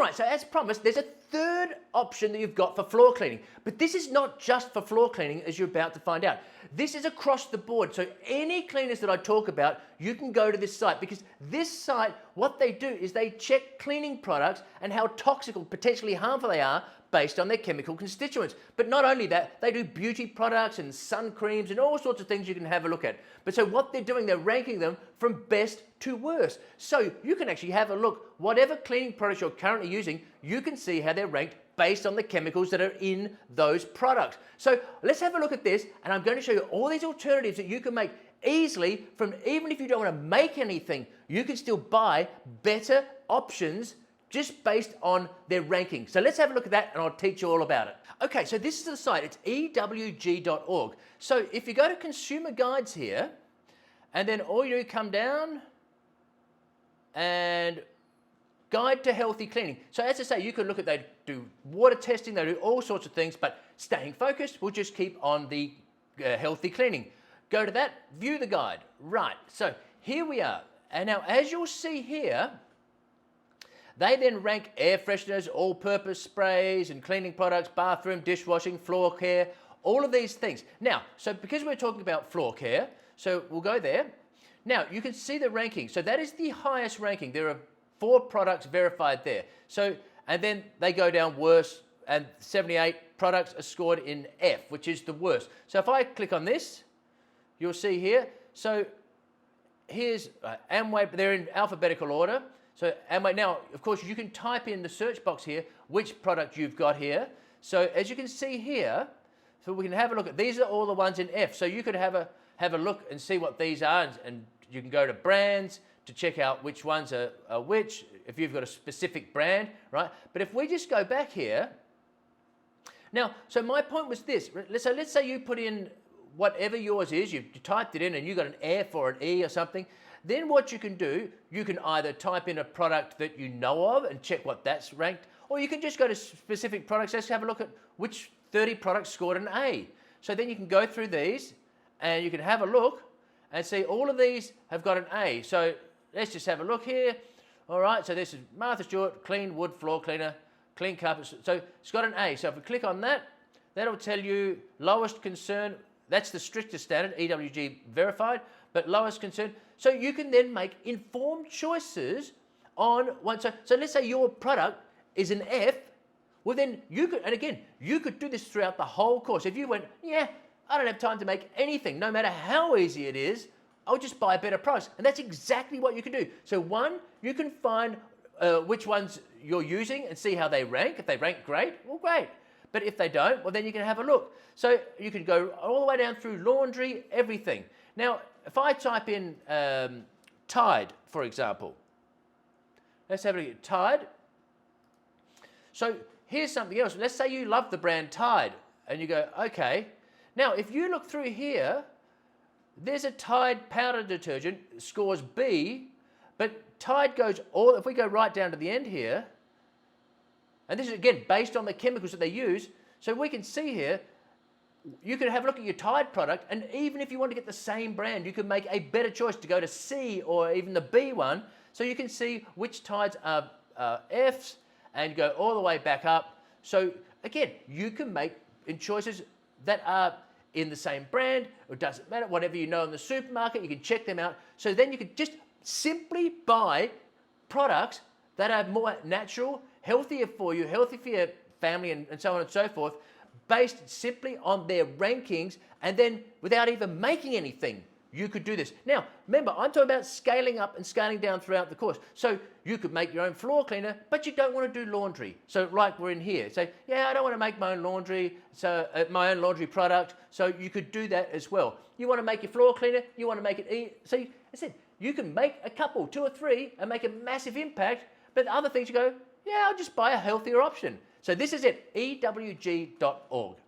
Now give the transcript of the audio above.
right, so as promised, there's a third option that you've got for floor cleaning. But this is not just for floor cleaning, as you're about to find out. This is across the board. So any cleaners that I talk about, you can go to this site, because this site, what they do is they check cleaning products and how toxic or potentially harmful they are based on their chemical constituents. But not only that, they do beauty products and sun creams and all sorts of things you can have a look at. But so what they're doing, they're ranking them from best to worst. So you can actually have a look. Whatever cleaning products you're currently using, you can see how they're ranked based on the chemicals that are in those products. So let's have a look at this, and I'm going to show you all these alternatives that you can make easily from, even if you don't want to make anything, you can still buy better options just based on their ranking. So let's have a look at that, and I'll teach you all about it. Okay, so this is the site. It's ewg.org. So if you go to consumer guides here, and then all you do, come down and guide to healthy cleaning. So as I say, you can look at, they do water testing, they do all sorts of things, but staying focused, we'll just keep on the healthy cleaning. Go to that, view the guide. Right, so here we are. And now as you'll see here, they then rank air fresheners, all-purpose sprays and cleaning products, bathroom, dishwashing, floor care, all of these things. Now, so because we're talking about floor care, so we'll go there. Now, you can see the ranking. So that is the highest ranking. There are 4 products verified there. So, and then they go down worse, and 78 products are scored in F, which is the worst. So if I click on this, you'll see here. So here's Amway, but they're in alphabetical order. So Amway, now, of course, you can type in the search box here which product you've got here. So as you can see here, so we can have a look at, these are all the ones in F. So you could have a look and see what these are, and you can go to brands to check out which ones are which, if you've got a specific brand, right? But if we just go back here, now, so my point was this. So let's say you put in whatever yours is, you typed it in and you got an F or an E or something. Then what you can do, you can either type in a product that you know of and check what that's ranked, or you can just go to specific products. Let's have a look at which 30 products scored an A. So then you can go through these and you can have a look and see all of these have got an A. So let's just have a look here. All right, so this is Martha Stewart, clean wood floor cleaner, clean carpets. So it's got an A. So if we click on that, that'll tell you lowest concern. That's the strictest standard, EWG verified, but lowest concern. So you can then make informed choices on one. So let's say your product is an F. Well, then you could, and again, you could do this throughout the whole course. If you went, yeah, I don't have time to make anything, no matter how easy it is, I'll just buy a better price. And that's exactly what you can do. So one, you can find which ones you're using and see how they rank. If they rank great, well, great. But if they don't, well, then you can have a look. So you can go all the way down through laundry, everything. Now, if I type in Tide, for example, let's have a look at Tide. So here's something else. Let's say you love the brand Tide, and you go, okay. Now, if you look through here, there's a Tide powder detergent, scores B, but Tide goes all, if we go right down to the end here, and this is, again, based on the chemicals that they use, so we can see here, you can have a look at your Tide product, and even if you want to get the same brand, you can make a better choice to go to C or even the B one, so you can see which Tides are Fs, and go all the way back up. So again, you can make in choices that are in the same brand, or it doesn't matter, whatever you know in the supermarket, you can check them out. So then you can just simply buy products that are more natural, healthier for you, healthy for your family, and so on and so forth, based simply on their rankings, and then without even making anything, you could do this. Now, remember, I'm talking about scaling up and scaling down throughout the course. So you could make your own floor cleaner, but you don't want to do laundry. So like we're in here, say, yeah, I don't want to make my own laundry, so my own laundry product. So you could do that as well. You want to make your floor cleaner, you want to make it, so I said, you can make a couple, 2 or 3, and make a massive impact, but other things you go, yeah, I'll just buy a healthier option. So this is it, ewg.org.